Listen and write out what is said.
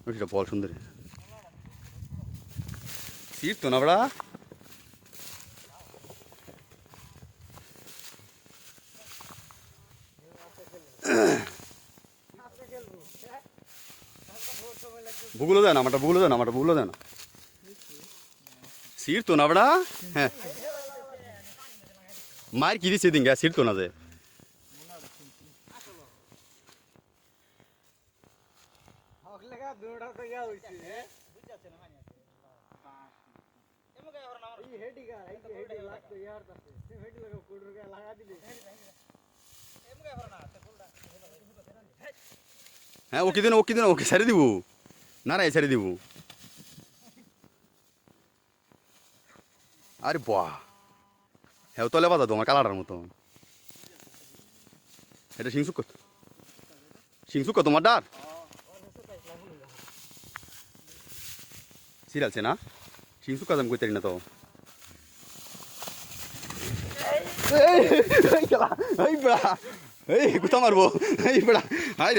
ওইটা বল সুন্দর সিট তো না বড়া ভূগোল দেয় না আমারটা ভূগোল দেয় না আমারটা ভূগোল দেয় না সিট তো না বড়া হ্যাঁ মার কি দিচ্ছে দিন গ্যাস সিট তো না যে হ্যাঁ ওকে দিন ওকে ছেড়ে দিব না রে ছেড়ে দিব আরে বাহ হ্যাঁ তলে বাজা তোমার কালাটার মতো এটা সিংসুক তোমার ডার সিরিয়ালছে না সিংসুক কাজ আমি করতে না তো এই বড়া এই কোথা মারবো এই বড়া হাই রে